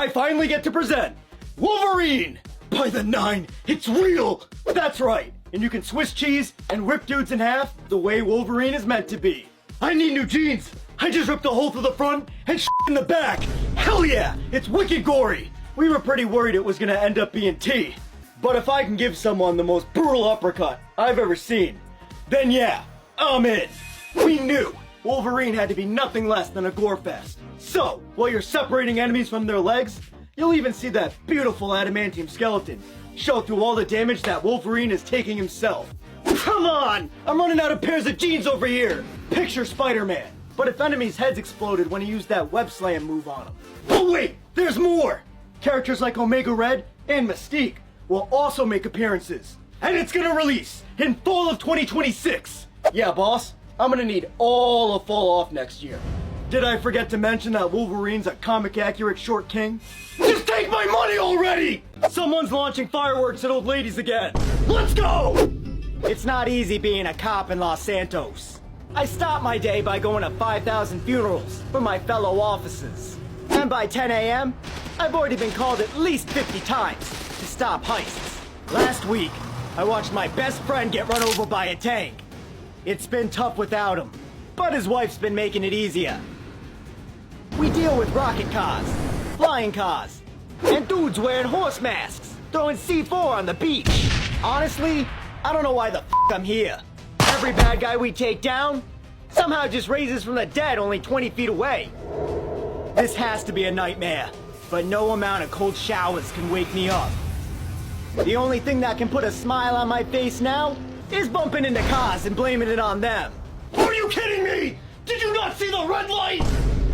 I finally get to present Wolverine! By the 9, it's real! That's right, and you can Swiss cheese and rip dudes in half the way Wolverine is meant to be. I need new jeans! I just ripped a hole through the front and in the back! Hell yeah! It's wicked gory! We were pretty worried it was gonna end up being T. But if I can give someone the most brutal uppercut I've ever seen, then yeah, I'm in! We knew Wolverine had to be nothing less than a gore fest. So, while you're separating enemies from their legs, you'll even see that beautiful adamantium skeleton show through all the damage that Wolverine is taking himself. Come on! I'm running out of pairs of jeans over here! Picture Spider-Man. But if enemies' heads exploded when he used that web slam move on them. Oh wait, there's more! Characters like Omega Red and Mystique will also make appearances. And it's gonna release in fall of 2026. Yeah, boss, I'm gonna need all of fall off next year. Did I forget to mention that Wolverine's a comic-accurate short king? Just take my money already! Someone's launching fireworks at old ladies again. Let's go! It's not easy being a cop in Los Santos. I start my day by going to 5,000 funerals for my fellow officers. And by 10 a.m., I've already been called at least 50 times to stop heists. Last week, I watched my best friend get run over by a tank. It's been tough without him, but his wife's been making it easier. We deal with rocket cars, flying cars, and dudes wearing horse masks, throwing C4 on the beach. Honestly, I don't know why the f I'm here. Every bad guy we take down somehow just raises from the dead only 20 feet away. This has to be a nightmare, but no amount of cold showers can wake me up. The only thing that can put a smile on my face now is bumping into cars and blaming it on them. Are you kidding me? Did you not see the red light?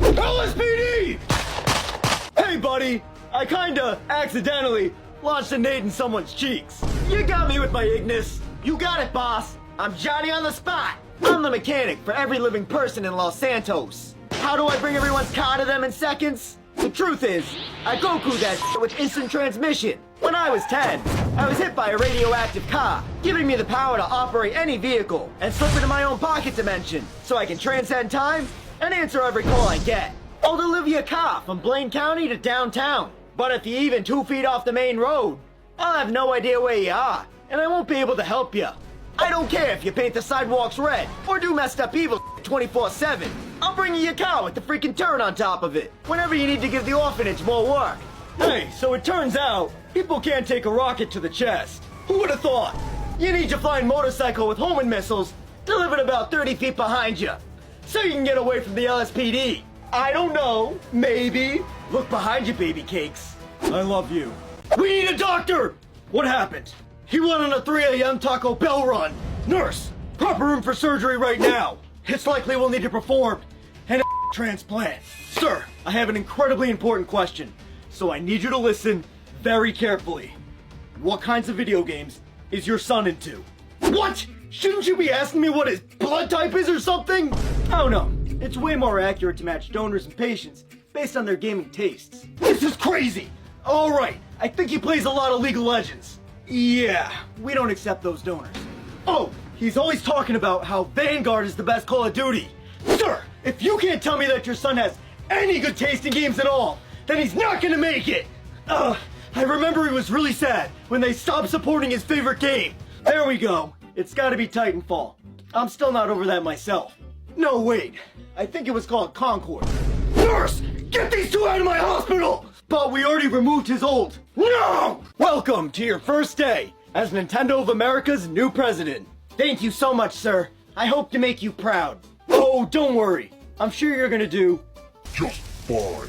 LSPD! Hey buddy, I kinda accidentally launched a nade in someone's cheeks. You got me with my Ignis. You got it, boss. I'm Johnny on the spot. I'm the mechanic for every living person in Los Santos. How do I bring everyone's car to them in seconds? The truth is, I Goku'd that shit with instant transmission. When I was 10, I was hit by a radioactive car, giving me the power to operate any vehicle and slip into my own pocket dimension so I can transcend time and answer every call I get. I'll deliver your car from Blaine County to downtown. But if you're even 2 feet off the main road, I'll have no idea where you are, and I won't be able to help you. I don't care if you paint the sidewalks red or do messed up evil 24/7. I'll bring you your car with the freaking turret on top of it whenever you need to give the orphanage more work. Hey, so it turns out people can't take a rocket to the chest. Who would have thought? You need your flying motorcycle with homing missiles delivered about 30 feet behind you, so you can get away from the LSPD. I don't know, maybe. Look behind you, baby cakes. I love you. We need a doctor! What happened? He went on a 3 a.m. Taco Bell run. Nurse, proper room for surgery right now. It's likely we'll need to perform an transplant. Sir, I have an incredibly important question, so I need you to listen very carefully. What kinds of video games is your son into? What? Shouldn't you be asking me what his blood type is or something? Oh no, it's way more accurate to match donors and patients based on their gaming tastes. This is crazy! Alright, I think he plays a lot of League of Legends. Yeah, we don't accept those donors. Oh, he's always talking about how Vanguard is the best Call of Duty. Sir, if you can't tell me that your son has any good taste in games at all, then he's not gonna make it! I remember he was really sad when they stopped supporting his favorite game. There we go. It's gotta be Titanfall. I'm still not over that myself. No, wait. I think it was called Concord. Nurse! Get these two out of my hospital! But we already removed his old. No! Welcome to your first day as Nintendo of America's new president. Thank you so much, sir. I hope to make you proud. Oh, don't worry. I'm sure you're gonna do just fine.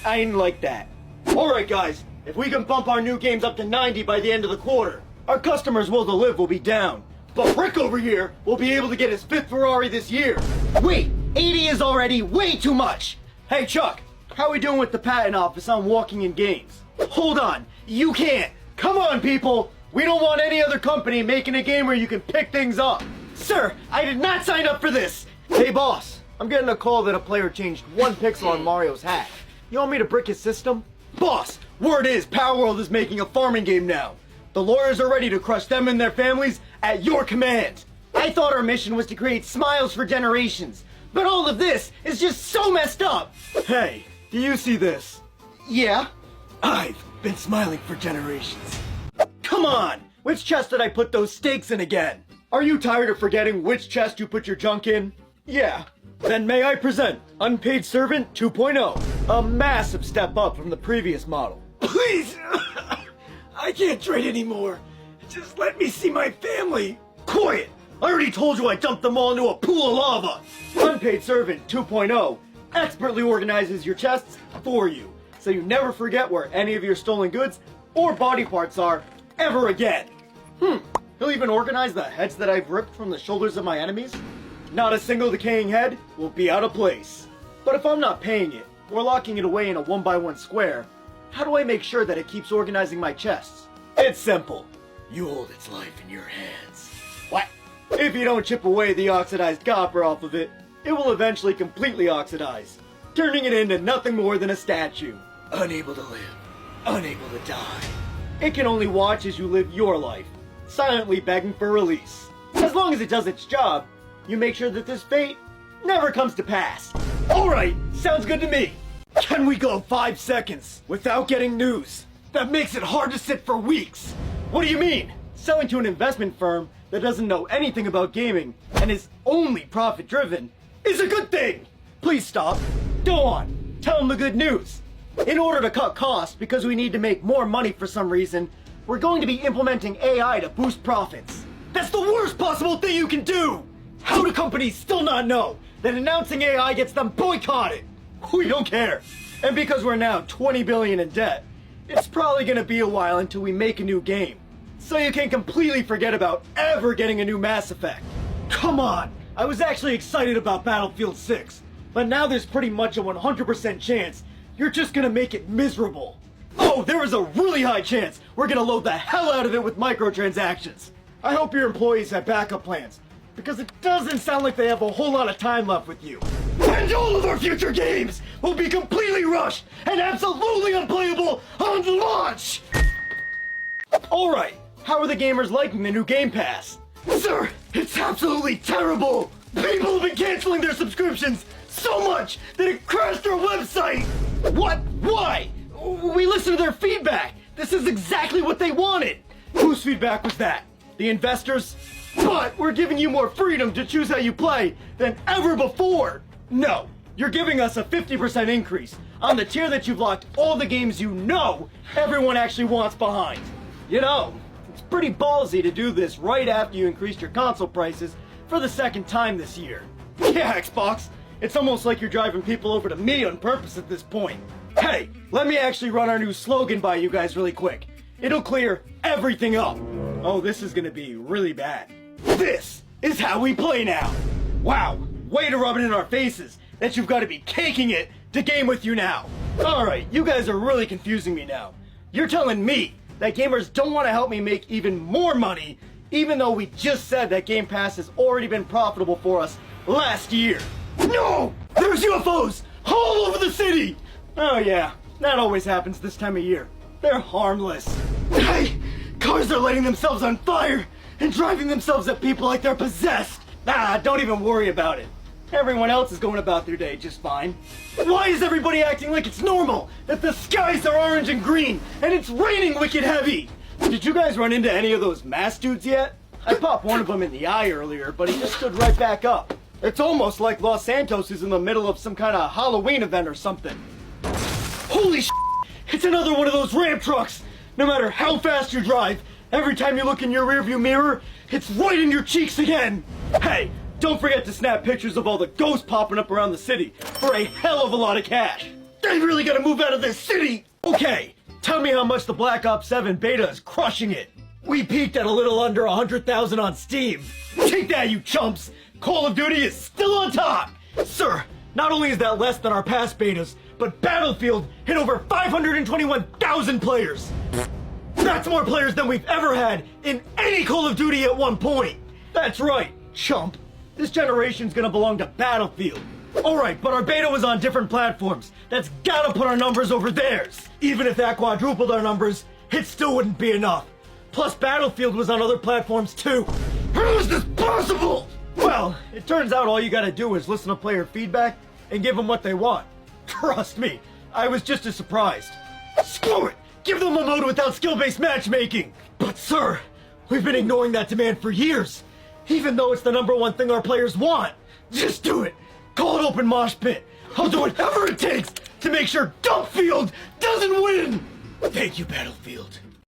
I didn't like that. Alright guys, if we can bump our new games up to 90 by the end of the quarter, our customers' will to live will be down. But Rick over here will be able to get his 5th Ferrari this year. Wait, 80 is already way too much. Hey Chuck, how we doing with the patent office on walking in games? Hold on, you can't. Come on people, we don't want any other company making a game where you can pick things up. Sir, I did not sign up for this. Hey boss, I'm getting a call that a player changed 1 pixel on Mario's hat. You want me to brick his system? Boss, word is Power World is making a farming game now. The lawyers are ready to crush them and their families at your command. I thought our mission was to create smiles for generations, but all of this is just so messed up. Hey, do you see this? Yeah. I've been smiling for generations. Come on! Which chest did I put those stakes in again? Are you tired of forgetting which chest you put your junk in? Yeah. Then may I present Unpaid Servant 2.0, a massive step up from the previous model. Please! I can't trade anymore. Just let me see my family. Quiet! I already told you I dumped them all into a pool of lava. Unpaid Servant 2.0 expertly organizes your chests for you, so you never forget where any of your stolen goods or body parts are ever again. He'll even organize the heads that I've ripped from the shoulders of my enemies. Not a single decaying head will be out of place. But if I'm not paying it, or locking it away in a 1x1 square, how do I make sure that it keeps organizing my chests? It's simple. You hold its life in your hands. What? If you don't chip away the oxidized copper off of it, it will eventually completely oxidize, turning it into nothing more than a statue. Unable to live, unable to die. It can only watch as you live your life, silently begging for release. As long as it does its job, you make sure that this fate never comes to pass. Alright, sounds good to me. Can we go 5 seconds without getting news? That makes it hard to sit for weeks. What do you mean? Selling to an investment firm that doesn't know anything about gaming and is only profit driven is a good thing. Please stop. Go on. Tell them the good news. In order to cut costs, because we need to make more money for some reason, we're going to be implementing AI to boost profits. That's the worst possible thing you can do! How do companies still not know that announcing AI gets them boycotted? We don't care. And because we're now 20 billion in debt, it's probably gonna be a while until we make a new game. So you can completely forget about ever getting a new Mass Effect. Come on! I was actually excited about Battlefield 6, but now there's pretty much a 100% chance you're just gonna make it miserable. Oh, there is a really high chance we're gonna load the hell out of it with microtransactions. I hope your employees have backup plans, because it doesn't sound like they have a whole lot of time left with you. And all of our future games will be completely rushed and absolutely unplayable on launch! Alright, how are the gamers liking the new Game Pass? Sir, it's absolutely terrible! People have been canceling their subscriptions so much that it crashed our website! What? Why? We listened to their feedback! This is exactly what they wanted! Whose feedback was that? The investors? But we're giving you more freedom to choose how you play than ever before! No, you're giving us a 50% increase on the tier that you've locked all the games you know everyone actually wants behind. You know, it's pretty ballsy to do this right after you increased your console prices for the second time this year. Yeah, Xbox, it's almost like you're driving people over to me on purpose at this point. Hey, let me actually run our new slogan by you guys really quick. It'll clear everything up. Oh, this is gonna be really bad. This is how we play now. Wow, way to rub it in our faces that you've got to be caking it to game with you now. Alright, you guys are really confusing me now. You're telling me that gamers don't want to help me make even more money, even though we just said that Game Pass has already been profitable for us last year. No! There's UFOs all over the city! Oh yeah, that always happens this time of year. They're harmless. Hey, cars are lighting themselves on fire and driving themselves at people like they're possessed. Ah, don't even worry about it. Everyone else is going about their day just fine. Why is everybody acting like it's normal that the skies are orange and green and it's raining wicked heavy? Did you guys run into any of those masked dudes yet? I popped one of them in the eye earlier, but he just stood right back up. It's almost like Los Santos is in the middle of some kind of Halloween event or something. Holy sh**! It's another one of those ramp trucks! No matter how fast you drive, every time you look in your rearview mirror, it's right in your cheeks again! Hey, don't forget to snap pictures of all the ghosts popping up around the city for a hell of a lot of cash! They really gotta move out of this city! Okay, tell me how much the Black Ops 7 beta is crushing it! We peaked at a little under 100,000 on Steam! Take that, you chumps! Call of Duty is still on top! Sir, not only is that less than our past betas, but Battlefield hit over 521,000 players! That's more players than we've ever had in any Call of Duty at one point! That's right, chump. This generation's gonna belong to Battlefield. Alright, but our beta was on different platforms. That's gotta put our numbers over theirs. Even if that quadrupled our numbers, it still wouldn't be enough. Plus, Battlefield was on other platforms too. How is this possible? Well, it turns out all you gotta do is listen to player feedback and give them what they want. Trust me, I was just as surprised. Screw it! Give them a mode without skill-based matchmaking! But sir, we've been ignoring that demand for years, even though it's the #1 thing our players want. Just do it! Call it open mosh pit! I'll do whatever it takes to make sure Dumpfield doesn't win! Thank you, Battlefield.